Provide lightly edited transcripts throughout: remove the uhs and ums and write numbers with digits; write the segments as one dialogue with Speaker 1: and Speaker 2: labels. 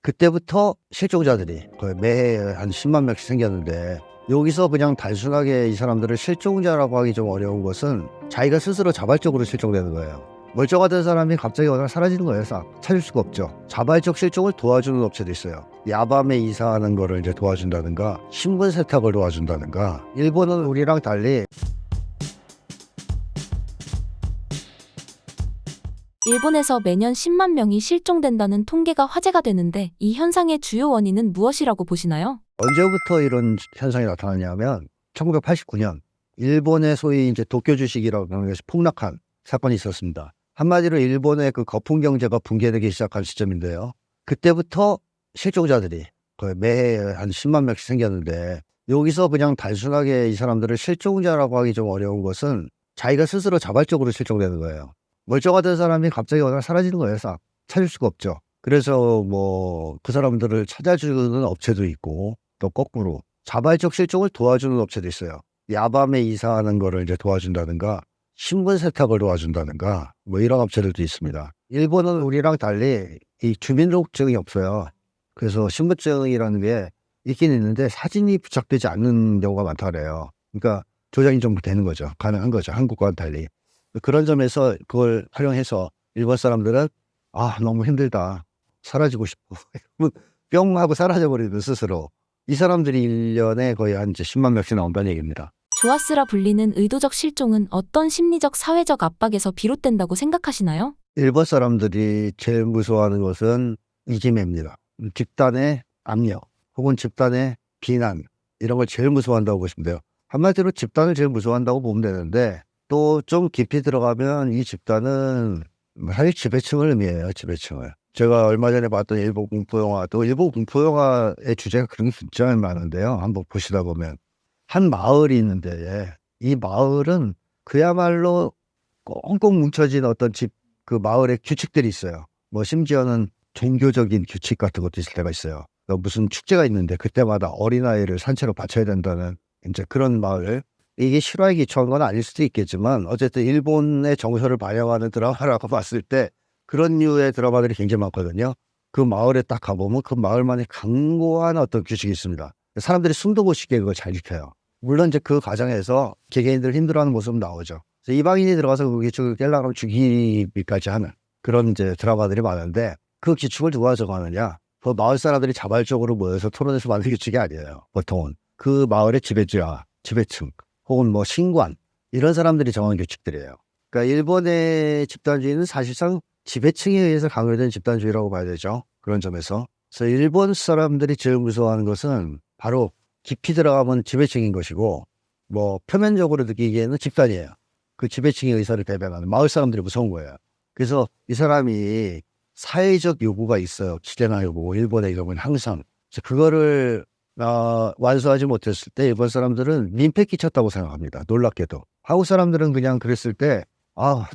Speaker 1: 그때부터 실종자들이 거의 매해 한 10만 명씩 생겼는데, 여기서 그냥 단순하게 이 사람들을 실종자라고 하기 좀 어려운 것은 자기가 스스로 자발적으로 실종되는 거예요. 멀쩡하던 사람이 갑자기 어느 날 사라지는 거예요. 싹 찾을 수가 없죠. 자발적 실종을 도와주는 업체도 있어요. 야밤에 이사하는 거를 이제 도와준다든가, 신분 세탁을 도와준다든가. 일본은 우리랑 달리
Speaker 2: 일본에서 매년 10만 명이 실종된다는 통계가 화제가 되는데 이 현상의 주요 원인은 무엇이라고 보시나요?
Speaker 1: 언제부터 이런 현상이 나타났냐면 1989년 일본의 소위 이제 도쿄 주식이라고 하는 것이 폭락한 사건이 있었습니다. 한마디로 일본의 그 거품 경제가 붕괴되기 시작한 시점인데요. 그때부터 실종자들이 거의 매해 한 10만 명씩 생겼는데, 여기서 그냥 단순하게 이 사람들을 실종자라고 하기 좀 어려운 것은 자기가 스스로 자발적으로 실종되는 거예요. 멀쩡하던 사람이 갑자기 어느 날 사라지는 거예요. 싹 찾을 수가 없죠. 그래서 뭐 그 사람들을 찾아주는 업체도 있고, 또 거꾸로 자발적 실종을 도와주는 업체도 있어요. 야밤에 이사하는 거를 이제 도와준다든가, 신분 세탁을 도와준다든가, 뭐 이런 업체들도 있습니다. 일본은 우리랑 달리 이 주민등록증이 없어요. 그래서 신분증이라는 게 있긴 있는데 사진이 부착되지 않는 경우가 많다 그래요. 그러니까 조작이 좀 되는 거죠. 가능한 거죠. 한국과는 달리. 그런 점에서 그걸 활용해서 일본 사람들은 너무 힘들다, 사라지고 싶어 뿅 하고 사라져버리는 스스로. 이 사람들이 1년에 거의 한 이제 10만 명씩 나온다는 얘기입니다.
Speaker 2: 조아스라 불리는 의도적 실종은 어떤 심리적 사회적 압박에서 비롯된다고 생각하시나요?
Speaker 1: 일본 사람들이 제일 무서워하는 것은 이지메입니다. 집단의 압력 혹은 집단의 비난, 이런 걸 제일 무서워한다고 보시면 돼요. 한마디로 집단을 제일 무서워한다고 보면 되는데, 또 좀 깊이 들어가면 이 집단은 사실 지배층을 의미해요. 지배층을. 제가 얼마 전에 봤던 일본 공포영화, 또 일본 공포영화의 주제가 그런 게 진짜 많은데요. 한번 보시다 보면 한 마을이 있는데, 이 마을은 그야말로 꽁꽁 뭉쳐진 어떤 그 마을의 규칙들이 있어요. 뭐 심지어는 종교적인 규칙 같은 것도 있을 때가 있어요. 무슨 축제가 있는데 그때마다 어린아이를 산채로 바쳐야 된다는 이제 그런 마을. 이게 실화에 기초한 건 아닐 수도 있겠지만, 어쨌든 일본의 정서를 반영하는 드라마라고 봤을 때 그런 류의 드라마들이 굉장히 많거든요. 그 마을에 딱 가보면 그 마을만의 강고한 어떤 규칙이 있습니다. 사람들이 숨도 못 쉬게 그걸 잘 지켜요. 물론 이제 그 과정에서 개개인들 힘들어하는 모습은 나오죠. 그래서 이방인이 들어가서 그 규칙을 깨려고 하면 죽이기까지 하는 그런 이제 드라마들이 많은데, 그 규칙을 누가 정하느냐? 그 마을 사람들이 자발적으로 모여서 토론해서 만든 규칙이 아니에요. 보통은 그 마을의 지배층 혹은 뭐 신관, 이런 사람들이 정한 규칙들이에요. 그러니까 일본의 집단주의는 사실상 지배층에 의해서 강요된 집단주의라고 봐야 되죠. 그런 점에서. 그래서 일본 사람들이 제일 무서워하는 것은 바로 깊이 들어가면 지배층인 것이고, 뭐 표면적으로 느끼기에는 집단이에요. 그 지배층의 의사를 대변하는 마을 사람들이 무서운 거예요. 그래서 이 사람이 사회적 요구가 있어요. 기대나 요구. 일본의 경우는 항상. 그래서 그거를 완수하지 못했을 때 일본 사람들은 민폐 끼쳤다고 생각합니다. 놀랍게도. 한국 사람들은 그냥 그랬을 때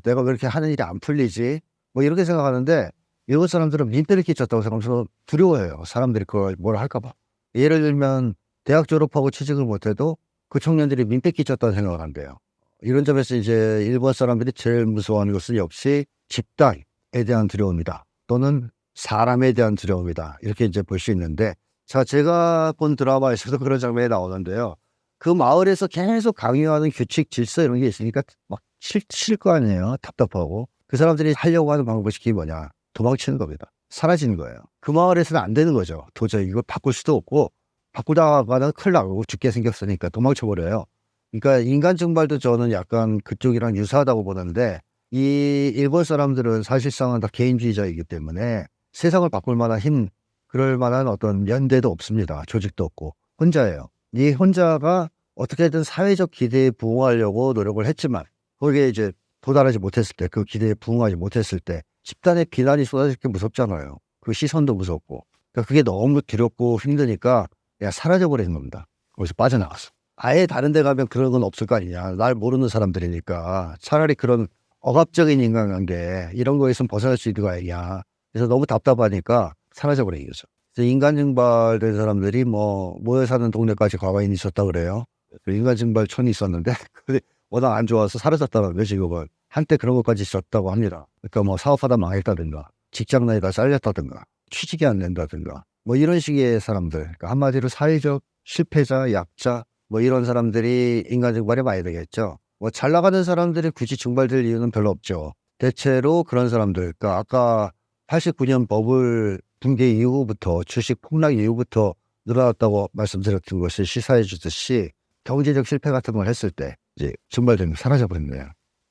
Speaker 1: 내가 왜 이렇게 하는 일이 안 풀리지? 뭐 이렇게 생각하는데, 일본 사람들은 민폐를 끼쳤다고 생각하면서 두려워해요. 사람들이 그걸 뭘 할까 봐. 예를 들면 대학 졸업하고 취직을 못해도 그 청년들이 민폐 끼쳤다는 생각을 한대요. 이런 점에서 이제 일본 사람들이 제일 무서워하는 것은 역시 집단에 대한 두려움이다, 또는 사람에 대한 두려움이다, 이렇게 이제 볼 수 있는데, 자, 제가 본 드라마에서도 그런 장면이 나오는데요. 그 마을에서 계속 강요하는 규칙, 질서 이런 게 있으니까 막 싫을 거 아니에요. 답답하고. 그 사람들이 하려고 하는 방법이 뭐냐? 도망치는 겁니다. 사라지는 거예요. 그 마을에서는 안 되는 거죠. 도저히 이걸 바꿀 수도 없고, 바꾸다가는 큰일 나고 죽게 생겼으니까 도망쳐버려요. 그러니까 인간 증발도 저는 약간 그쪽이랑 유사하다고 보는데, 이 일본 사람들은 사실상은 다 개인주의자이기 때문에 세상을 바꿀 만한 그럴 만한 어떤 연대도 없습니다. 조직도 없고 혼자예요. 이 혼자가 어떻게든 사회적 기대에 부응하려고 노력을 했지만, 거기에 이제 도달하지 못했을 때, 그 기대에 부응하지 못했을 때 집단의 비난이 쏟아질 게 무섭잖아요. 그 시선도 무섭고. 그러니까 그게 너무 두렵고 힘드니까 그냥 사라져버리는 겁니다. 거기서 빠져나가서. 아예 다른 데 가면 그런 건 없을 거 아니냐. 날 모르는 사람들이니까 차라리 그런 억압적인 인간관계 이런 거에서 벗어날 수 있는 거 아니냐. 그래서 너무 답답하니까 사라져버린 거죠. 그래서 인간 증발된 사람들이 뭐 모여 사는 동네까지 과거에 있었다 그래요. 그 인간 증발촌이 있었는데 그게 워낙 안 좋아서 사라졌다는 거죠. 지금은 한때 그런 것까지 있었다고 합니다. 그러니까 뭐 사업하다 망했다든가 직장 내에다 잘렸다든가 취직이 안 된다든가 뭐 이런 식의 사람들, 그러니까 한마디로 사회적 실패자, 약자 뭐 이런 사람들이 인간 증발이 많이 되겠죠. 뭐 잘 나가는 사람들이 굳이 증발될 이유는 별로 없죠. 대체로 그런 사람들, 그러니까 아까 89년 버블 붕괴 이후부터 주식 폭락 이후부터 늘어났다고 말씀드렸던 것을 시사해 주듯이 경제적 실패 같은 걸 했을 때 이제 증발되는 게 사라져버린 거예요.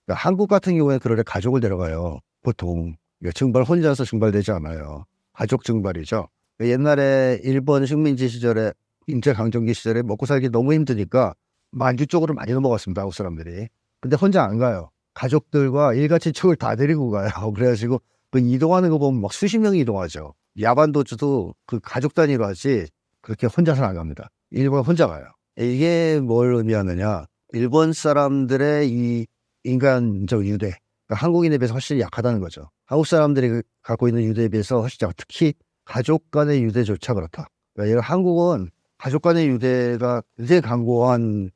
Speaker 1: 그러니까 한국 같은 경우에 그럴 때 가족을 데려가요. 보통 그러니까 증발 혼자서 증발되지 않아요. 가족 증발이죠. 옛날에 일본 식민지 시절에 일제강점기 시절에 먹고 살기 너무 힘드니까 만주 쪽으로 많이 넘어갔습니다. 한국 사람들이. 근데 혼자 안 가요. 가족들과 일가친척을 다 데리고 가요. 그래가지고 그 이동하는 거 보면 막 수십 명이 이동하죠. 야반도주도 그 가족 단위로 하지 그렇게 혼자서는 안 갑니다. 일본 혼자 가요. 이게 뭘 의미하느냐. 일본 사람들의 이 인간적 유대, 그러니까 한국인에 비해서 훨씬 약하다는 거죠. 한국 사람들이 갖고 있는 유대에 비해서 훨씬 약하다. 특히 가족 간의 유대조차 그렇다. 그러니까 한국은 가족 간의 유대가 굉장히 강고한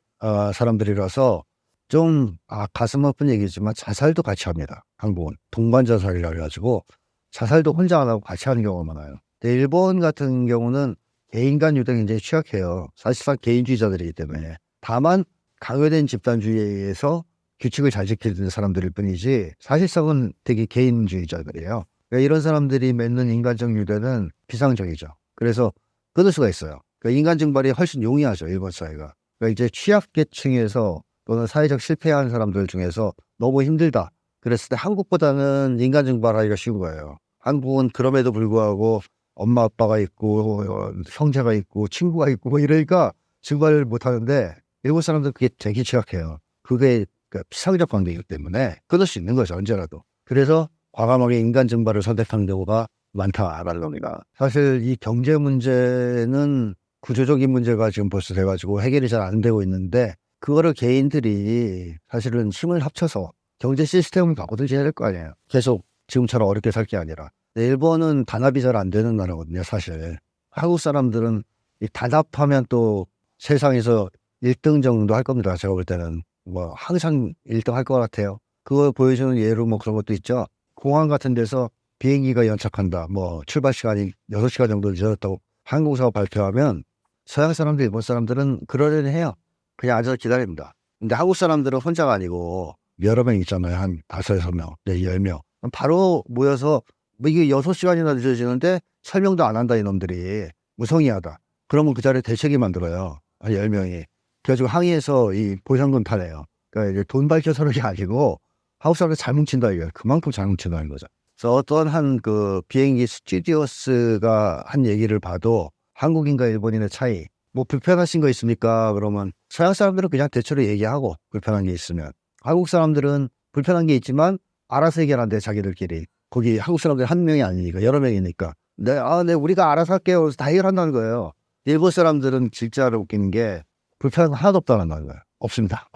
Speaker 1: 사람들이라서 좀 가슴 아픈 얘기지만 자살도 같이 합니다. 한국은 동반 자살이라 해가지고 자살도 혼자 안 하고 같이 하는 경우가 많아요. 근데 일본 같은 경우는 개인 간 유대가 굉장히 취약해요. 사실상 개인주의자들이기 때문에. 다만 강요된 집단주의에 의해서 규칙을 잘 지키는 사람들일 뿐이지 사실상은 되게 개인주의자들이에요. 그러니까 이런 사람들이 맺는 인간적 유대는 비상적이죠. 그래서 끊을 수가 있어요. 그러니까 인간 증발이 훨씬 용이하죠. 일본 사회가. 그러니까 이제 취약계층에서 또는 사회적 실패한 사람들 중에서 너무 힘들다. 그랬을 때 한국보다는 인간 증발하기가 쉬운 거예요. 한국은 그럼에도 불구하고 엄마 아빠가 있고 형제가 있고 친구가 있고 뭐 이러니까 증발을 못하는데 일본 사람들 그게 되게 취약해요. 그게 피상적 관계이기 때문에 끊을 수 있는 거죠. 언제라도. 그래서 과감하게 인간 증발을 선택한 경우가 많다라는 겁니다. 사실 이 경제 문제는 구조적인 문제가 지금 벌써 돼가지고 해결이 잘 안 되고 있는데 그거를 개인들이 사실은 힘을 합쳐서 경제 시스템을 바꾸든지 해야 될 거 아니에요. 계속 지금처럼 어렵게 살 게 아니라. 일본은 단합이 잘 안 되는 나라거든요. 사실. 한국 사람들은 이 단합하면 또 세상에서 1등 정도 할 겁니다. 제가 볼 때는. 뭐 항상 1등 할 것 같아요. 그걸 보여주는 예로 뭐 그런 것도 있죠. 공항 같은 데서 비행기가 연착한다. 뭐 출발 시간이 6시간 정도 늦어졌다고 항공사가 발표하면 서양 사람들, 일본 사람들은 그러려니 해요. 그냥 앉아서 기다립니다. 근데 한국 사람들은 혼자가 아니고 여러 명 있잖아요. 한 5-6명, 10명. 바로 모여서 뭐 이게 6시간이나 늦어지는데 설명도 안 한다 이놈들이. 무성의하다. 그러면 그 자리에 대책이 만들어요. 한 10명이. 그래가지고 항의해서 이 보상금 타내요. 그러니까 이제 돈 밝혀 서는 게 아니고 한국 사람들 잘 뭉친다 이거예요. 그만큼 잘 뭉친다는 거죠. 그래서 어떤 한 그 비행기 스튜디오스가 한 얘기를 봐도 한국인과 일본인의 차이, 뭐 불편하신 거 있습니까? 그러면 서양 사람들은 그냥 대체로 얘기하고 불편한 게 있으면 한국 사람들은 불편한 게 있지만 알아서 해결한대 자기들끼리. 거기 한국 사람들 한 명이 아니니까 여러 명이니까 네, 우리가 알아서 할게요. 그래서 다 해결한다는 거예요. 일본 사람들은 진짜로 웃기는 게 불편한 거 하나도 없다는 거예요. 없습니다.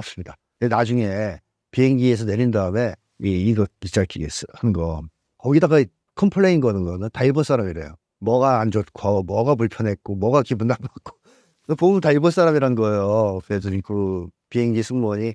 Speaker 1: 근데 나중에 비행기에서 내린 다음에 이거 기차기기 하는 거 거기다가 컴플레인 거는 거는 다 일본 사람이래요. 뭐가 안 좋고 뭐가 불편했고 뭐가 기분 나빴고 보면 다 일본 사람이란 거예요. 그래서 그 비행기 승무원이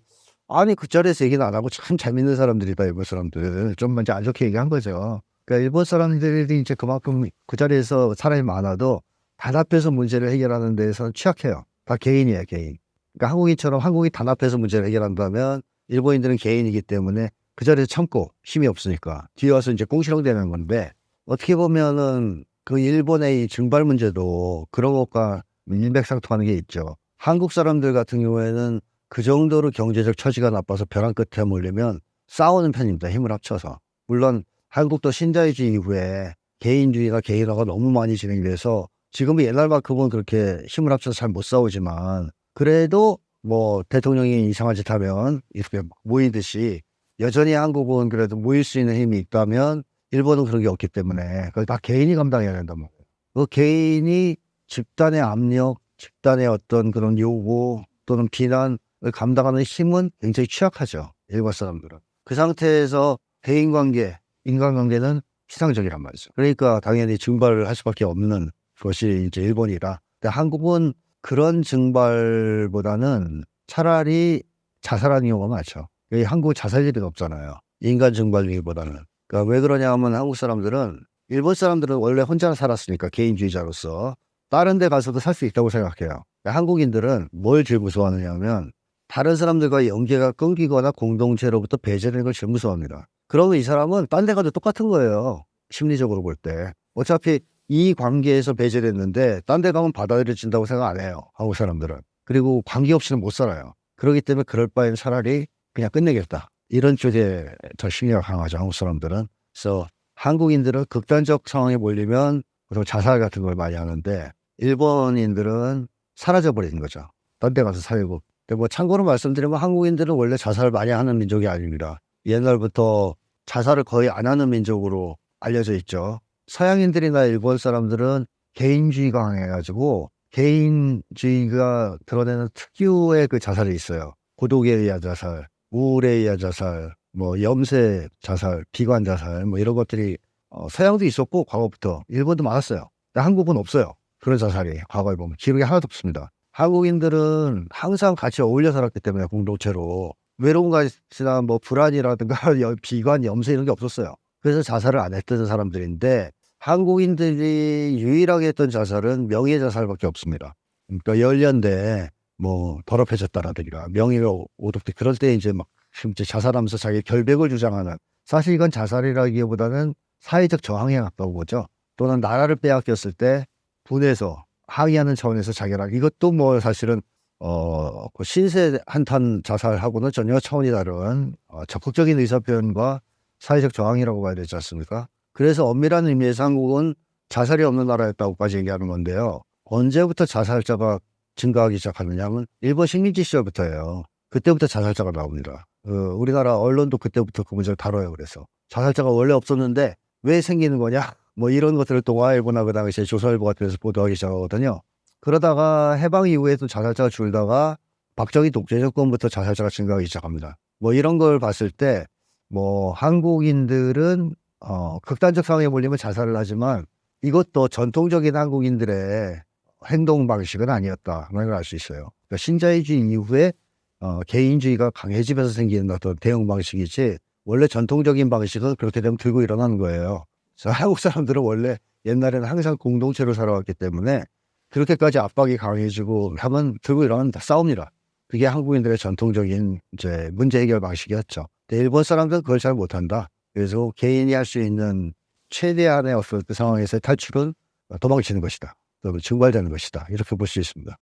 Speaker 1: 아니 그 자리에서 얘기는 안 하고 참 재밌는 사람들이다 일본 사람들. 좀 먼저 안 좋게 얘기한 거죠. 그러니까 일본 사람들이 이제 그만큼 그 자리에서 사람이 많아도 단합해서 문제를 해결하는 데에서는 취약해요. 다 개인이에요, 개인. 그러니까 한국인처럼 한국이 단합해서 문제를 해결한다면 일본인들은 개인이기 때문에 그 자리에서 참고 힘이 없으니까 뒤에 와서 이제 꽁시렁대는 건데 어떻게 보면은 그 일본의 이 증발 문제도 그런 것과 일맥상통하는 게 있죠. 한국 사람들 같은 경우에는 그 정도로 경제적 처지가 나빠서 벼랑 끝에 몰리면 싸우는 편입니다. 힘을 합쳐서. 물론 한국도 신자유주의 이후에 개인주의가 개인화가 너무 많이 진행돼서 지금은 옛날만큼은 그렇게 힘을 합쳐서 잘 못 싸우지만 그래도 뭐 대통령이 이상한 짓 하면 이렇게 모이듯이 여전히 한국은 그래도 모일 수 있는 힘이 있다면 일본은 그런 게 없기 때문에 그걸 다 개인이 감당해야 된단 말이에요. 그 개인이 집단의 압력, 집단의 어떤 그런 요구 또는 비난을 감당하는 힘은 굉장히 취약하죠. 일본 사람들은. 그 상태에서 대인관계, 인간관계는 피상적이란 말이죠. 그러니까 당연히 증발을 할 수밖에 없는 것이 이제 일본이라. 근데 한국은 그런 증발보다는 차라리 자살하는 경우가 많죠. 한국은 자살 일이 없잖아요. 인간 증발보다는. 그러니까 왜 그러냐 하면 한국 사람들은 일본 사람들은 원래 혼자 살았으니까 개인주의자로서 다른 데 가서도 살 수 있다고 생각해요. 한국인들은 뭘 제일 무서워하느냐면 다른 사람들과 연계가 끊기거나 공동체로부터 배제되는 걸 제일 무서워합니다. 그러면 이 사람은 딴 데 가도 똑같은 거예요. 심리적으로 볼 때. 어차피 이 관계에서 배제됐는데 딴 데 가면 받아들여진다고 생각 안 해요. 한국 사람들은. 그리고 관계 없이는 못 살아요. 그렇기 때문에 그럴 바에는 차라리 그냥 끝내겠다. 이런 쪽에 더 심리가 강하죠. 한국 사람들은. 그래서 한국인들은 극단적 상황에 몰리면 보통 자살 같은 걸 많이 하는데 일본인들은 사라져버리는 거죠. 딴 데 가서 살고. 근데 뭐 참고로 말씀드리면 한국인들은 원래 자살을 많이 하는 민족이 아닙니다. 옛날부터 자살을 거의 안 하는 민족으로 알려져 있죠. 서양인들이나 일본 사람들은 개인주의가 강해가지고 개인주의가 드러내는 특유의 그 자살이 있어요. 고독에 의한 자살, 우울에 의한 자살, 뭐 염세 자살, 비관 자살 뭐 이런 것들이 서양도 있었고 과거부터 일본도 많았어요. 근데 한국은 없어요. 그런 자살이 과거에 보면 기록이 하나도 없습니다. 한국인들은 항상 같이 어울려 살았기 때문에 공동체로 외로운 것이나 뭐 불안이라든가 비관, 염세 이런 게 없었어요. 그래서 자살을 안 했던 사람들인데 한국인들이 유일하게 했던 자살은 명예자살밖에 없습니다. 그러니까 연련대 뭐 더럽혀졌다라든가 명예가 오독돼 그럴 때 이제 막 진짜 자살하면서 자기 결백을 주장하는 사실 이건 자살이라기보다는 사회적 저항에 가까운 거죠. 또는 나라를 빼앗겼을 때 분해서 항의하는 차원에서 자결하기 이것도 뭐 사실은 그 신세 한탄 자살하고는 전혀 차원이 다른 적극적인 의사표현과 사회적 저항이라고 봐야 되지 않습니까? 그래서 엄밀한 의미에서 한국은 자살이 없는 나라였다고까지 얘기하는 건데요. 언제부터 자살자가 증가하기 시작하느냐 하면 일본 식민지 시절부터예요. 그때부터 자살자가 나옵니다. 우리나라 언론도 그때부터 그 문제를 다뤄요. 그래서 자살자가 원래 없었는데 왜 생기는 거냐? 뭐 이런 것들을 동아일보나 그 당시에 조선일보 같은 데서 보도하기 시작하거든요. 그러다가 해방 이후에도 자살자가 줄다가 박정희 독재 정권부터 자살자가 증가하기 시작합니다. 뭐 이런 걸 봤을 때 뭐 한국인들은 극단적 상황에 몰리면 자살을 하지만 이것도 전통적인 한국인들의 행동 방식은 아니었다 하는 걸 알 수 있어요. 그러니까 신자유주의 이후에 개인주의가 강해지면서 생기는 어떤 대응 방식이지 원래 전통적인 방식은 그렇게 되면 들고 일어나는 거예요. 그래서 한국 사람들은 원래 옛날에는 항상 공동체로 살아왔기 때문에 그렇게까지 압박이 강해지고 하면 들고 일어나면 다 싸웁니다. 그게 한국인들의 전통적인 이제 문제 해결 방식이었죠. 근데 일본 사람들은 그걸 잘 못한다. 그래서 개인이 할 수 있는 최대한의 어떤 그 상황에서 탈출은 도망치는 것이다. 증발되는 것이다. 이렇게 볼 수 있습니다.